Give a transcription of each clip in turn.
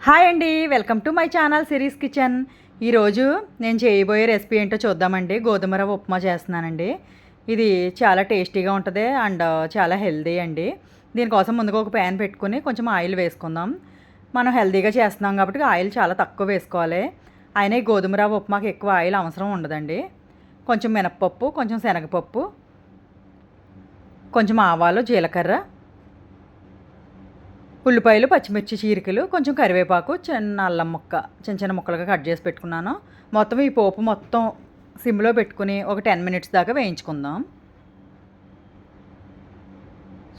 Hi అండి, welcome to my channel series kitchen. ఈరోజు నేను చేయబోయే రెసిపీ ఏంటో చూద్దామండి. గోధుమ రవ్వ ఉప్మా చేస్తున్నానండి. ఇది చాలా టేస్టీగా ఉంటుంది అండ్ చాలా హెల్దీ అండి. దీనికోసం ముందుగా ఒక ప్యాన్ పెట్టుకుని కొంచెం ఆయిల్ వేసుకుందాం. మనం హెల్దీగా చేస్తున్నాం కాబట్టి ఆయిల్ చాలా తక్కువ వేసుకోవాలి. అయినా ఈ గోధుమ రవ్వ ఉప్మాకి ఎక్కువ ఆయిల్ అవసరం ఉండదండి. కొంచెం మినప్పప్పు, కొంచెం శనగపప్పు, కొంచెం ఆవాలు, జీలకర్ర, ఉల్లిపాయలు, పచ్చిమిర్చి చీరికలు, కొంచెం కరివేపాకు, చిన్న అల్లం ముక్క చిన్న చిన్న ముక్కలుగా కట్ చేసి పెట్టుకున్నాను. మొత్తం ఈ పోపు మొత్తం సిమ్లో పెట్టుకుని ఒక 10 మినిట్స్ దాకా వేయించుకుందాం.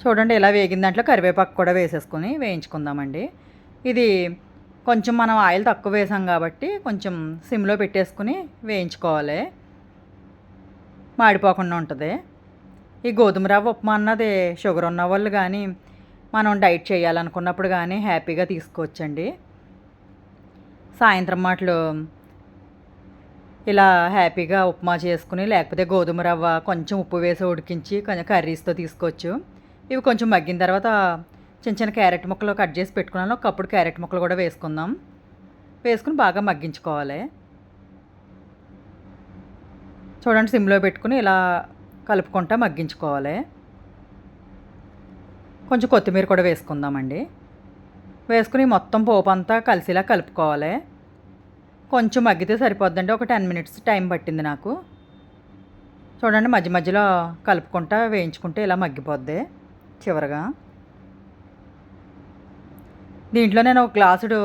చూడండి, ఇలా వేగిన దాంట్లో కరివేపాకు కూడా వేసేసుకొని వేయించుకుందామండి. ఇది కొంచెం మనం ఆయిల్ తక్కువ వేసాం కాబట్టి కొంచెం సిమ్లో పెట్టేసుకుని వేయించుకోవాలి, మాడిపోకుండా ఉంటుంది. ఈ గోధుమ రవ్వ ఉప్మా అన్నది షుగర్ ఉన్న వాళ్ళు కానీ మనం డైట్ చేయాలనుకున్నప్పుడు కానీ హ్యాపీగా తీసుకోవచ్చండి. సాయంత్రం మాటలు ఇలా హ్యాపీగా ఉప్మా చేసుకుని, లేకపోతే గోధుమ రవ్వ కొంచెం ఉప్పు వేసి ఉడికించి కొంచెం కర్రీస్తో తీసుకోవచ్చు. ఇవి కొంచెం మగ్గిన తర్వాత చిన్న చిన్న క్యారెట్ ముక్కలు కట్ చేసి పెట్టుకున్నాను. ఒకప్పుడు క్యారెట్ ముక్కలు కూడా వేసుకుందాం. వేసుకుని బాగా మగ్గించుకోవాలి. చూడండి, సిమ్లో పెట్టుకుని ఇలా కలుపుకుంటా మగ్గించుకోవాలి. కొంచెం కొత్తిమీర కూడా వేసుకుందామండి. వేసుకుని మొత్తం పోపు అంతా కలిసిలా కలుపుకోవాలి. కొంచెం మగ్గితే సరిపోద్దండి. ఒక 10 మినిట్స్ టైం పట్టింది నాకు. చూడండి, మధ్య మధ్యలో కలుపుకుంటా వేయించుకుంటే ఇలా మగ్గిపోద్ది చివరగా. దీంట్లో నేను ఒక గ్లాసుడు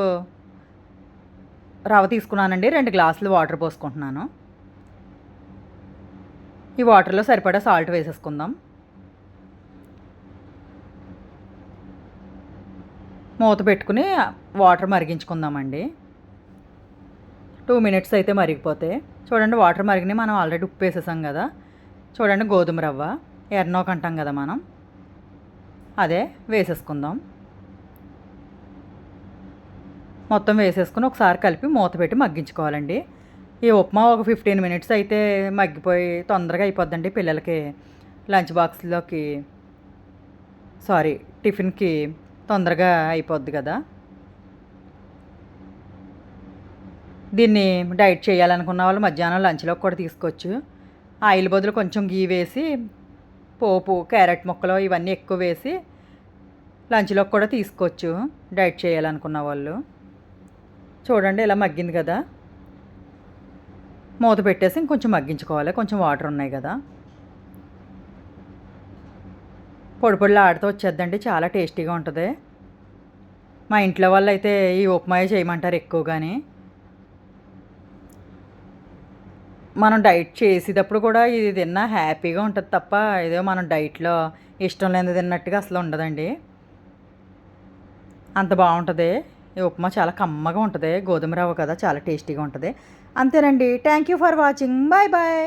రవ్వ తీసుకున్నానండి. 2 గ్లాసులు వాటర్ పోసుకుంటున్నాను. ఈ వాటర్లో సరిపడా సాల్ట్ వేసేసుకుందాం. మూత పెట్టుకుని వాటర్ మరిగించుకుందామండి. 2 మినిట్స్ అయితే మరిగిపోతే చూడండి, వాటర్ మరిగినాయి. మనం ఆల్రెడీ ఉప్పు వేసేసాం కదా. చూడండి, గోధుమ రవ్వ ఎర్నోక్ అంటాం కదా మనం, అదే వేసేసుకుందాం. మొత్తం వేసేసుకుని ఒకసారి కలిపి మూత పెట్టి మగ్గించుకోవాలండి. ఈ ఉప్మా ఒక 15 మినిట్స్ అయితే మగ్గిపోయి తొందరగా అయిపోద్దండి. పిల్లలకి లంచ్ బాక్స్లోకి టిఫిన్కి తొందరగా అయిపోద్ది కదా. దీన్ని డైట్ చేయాలనుకున్న వాళ్ళు మధ్యాహ్నం లంచ్లోకి కూడా తీసుకోవచ్చు. ఆయిల్ బదులు కొంచెం గీ వేసి పోపు, క్యారెట్ ముక్కలు ఇవన్నీ ఎక్కువ వేసి లంచ్లోకి కూడా తీసుకోవచ్చు డైట్ చేయాలనుకున్న వాళ్ళు. చూడండి, ఇలా మగ్గింది కదా. మూత పెట్టేసి ఇంకొంచెం మగ్గించుకోవాలి. కొంచెం వాటర్ ఉన్నాయి కదా. పొడి పొడిలా ఆడుతూ వచ్చేద్దండి. చాలా టేస్టీగా ఉంటుంది. మా ఇంట్లో వాళ్ళు అయితే ఈ ఉప్మాయే చేయమంటారు ఎక్కువగాని. మనం డైట్ చేసేటప్పుడు కూడా ఇది తిన్నా హ్యాపీగా ఉంటుంది తప్ప ఏదో మనం డైట్లో ఇష్టం లేనిది తిన్నట్టుగా అసలు ఉండదండి. అంత బాగుంటుంది. ఈ ఉప్మా చాలా కమ్మగా ఉంటుంది. గోధుమ రవ్వ కదా, చాలా టేస్టీగా ఉంటుంది. అంతేనండి. Thank you for watching. Bye bye.